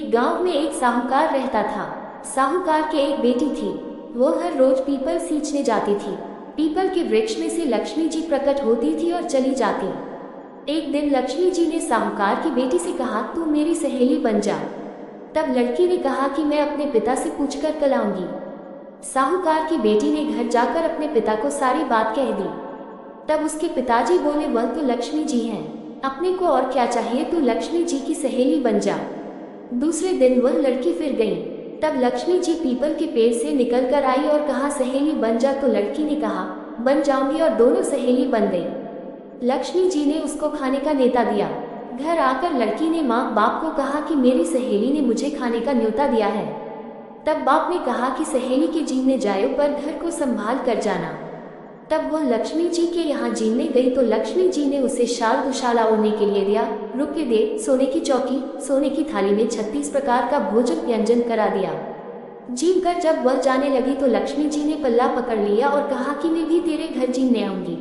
एक गांव में एक साहूकार रहता था। साहूकार के एक बेटी थी। वो हर रोज पीपल सींचने जाती थी। पीपल के वृक्ष में से लक्ष्मी जी प्रकट होती थी और चली जाती। एक दिन लक्ष्मी जी ने साहूकार की बेटी से कहा, तू मेरी सहेली बन जा। तब लड़की ने कहा कि मैं अपने पिता से पूछकर कल आऊंगी। साहूकार की बेटी ने घर जाकर अपने पिता को सारी बात कह दी। तब उसके पिताजी बोले, वह तो लक्ष्मी जी हैं, अपने को और क्या चाहिए, तू लक्ष्मी जी की सहेली बन जा। दूसरे दिन वह लड़की फिर गई। तब लक्ष्मी जी पीपल के पेड़ से निकल कर आई और कहा, सहेली बन जा। तो लड़की ने कहा, बन जाऊंगी, और दोनों सहेली बन गई। लक्ष्मी जी ने उसको खाने का न्योता दिया। घर आकर लड़की ने माँ बाप को कहा कि मेरी सहेली ने मुझे खाने का न्योता दिया है। तब बाप ने कहा कि सहेली के जीने जायो, पर घर को संभाल कर जाना। तब वह लक्ष्मी जी के यहाँ जीने गई तो लक्ष्मी जी ने उसे शाल दुशाला ओढ़ने के लिए दिया, रुपये दे, सोने की चौकी, सोने की थाली में 36 प्रकार का भोजन व्यंजन करा दिया। जीव कर जब वह जाने लगी तो लक्ष्मी जी ने पल्ला पकड़ लिया और कहा कि मैं भी तेरे घर जीने आऊंगी।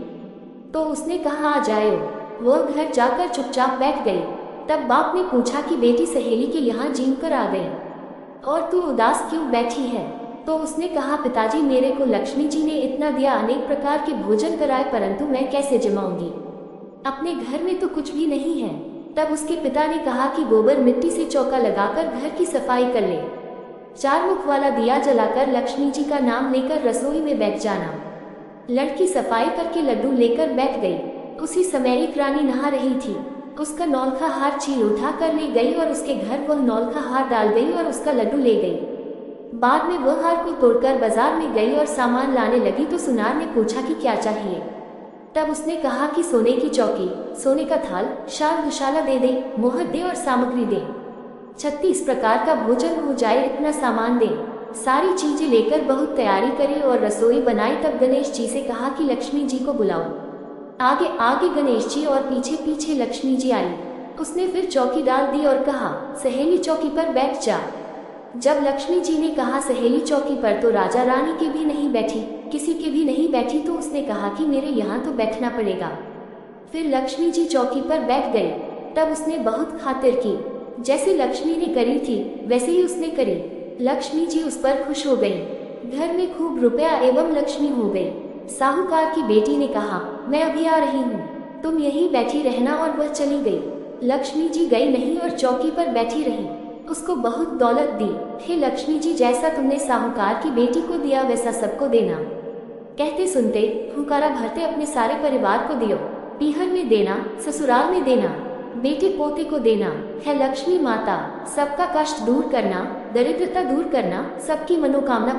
तो उसने कहा, आ जाओ। वह घर जाकर चुपचाप बैठ गई। तब बाप ने पूछा कि बेटी सहेली के यहाँ जीन कर आ गई, और तू उदास क्यों बैठी है? तो उसने कहा, पिताजी मेरे को लक्ष्मी जी ने इतना दिया, अनेक प्रकार के भोजन कराए, परंतु मैं कैसे जमाऊंगी? अपने घर में तो कुछ भी नहीं है। तब उसके पिता ने कहा कि गोबर मिट्टी से चौका लगाकर घर की सफाई कर ले। 4 मुख वाला दिया जलाकर लक्ष्मी जी का नाम लेकर रसोई में बैठ जाना। लड़की सफाई करके लड्डू लेकर बैठ गई। उसी समय एक रानी नहा रही थी। उसका नौलखा हार छीन उठा कर ले गई और उसके घर वह नौलखा हार डाल गई और उसका लड्डू ले गई। बाद में वह हार को तोड़कर बाजार में गई और सामान लाने लगी तो सुनार ने पूछा कि क्या चाहिए? तब उसने कहा कि सोने की चौकी, सोने का थाल, शाल दुशाला दे दे, मोहर दे और सामग्री दे, 36 प्रकार का भोजन हो जाए, इतना सामान दे। सारी चीजें लेकर बहुत तैयारी करी और रसोई बनाई। तब गणेश जी से कहा कि लक्ष्मी जी को बुलाओ। आगे आगे गणेश जी और पीछे पीछे लक्ष्मी जी आई। उसने फिर चौकी डाल दी और कहा, सहेली चौकी पर बैठ जा। जब लक्ष्मी जी ने कहा सहेली चौकी पर, तो राजा रानी की भी नहीं बैठी, किसी के भी नहीं बैठी। तो उसने कहा कि मेरे यहाँ तो बैठना पड़ेगा। फिर लक्ष्मी जी चौकी पर बैठ गई। तब उसने बहुत खातिर की। जैसे लक्ष्मी ने करी थी वैसे ही उसने करी। लक्ष्मी जी उस पर खुश हो गई। घर में खूब रुपया एवं लक्ष्मी हो गई। साहूकार की बेटी ने कहा, मैं अभी आ रही हूँ, तुम यहीं बैठी रहना, और वह चली गई। लक्ष्मी जी गई नहीं और चौकी पर बैठी रही। उसको बहुत दौलत दी। हे लक्ष्मी जी, जैसा तुमने साहूकार की बेटी को दिया वैसा सबको देना। कहते सुनते हुंकारा भरते अपने सारे परिवार को दियो। पीहर में देना, ससुराल में देना, बेटे पोते को देना। है लक्ष्मी माता, सबका कष्ट दूर करना, दरिद्रता दूर करना, सबकी मनोकामना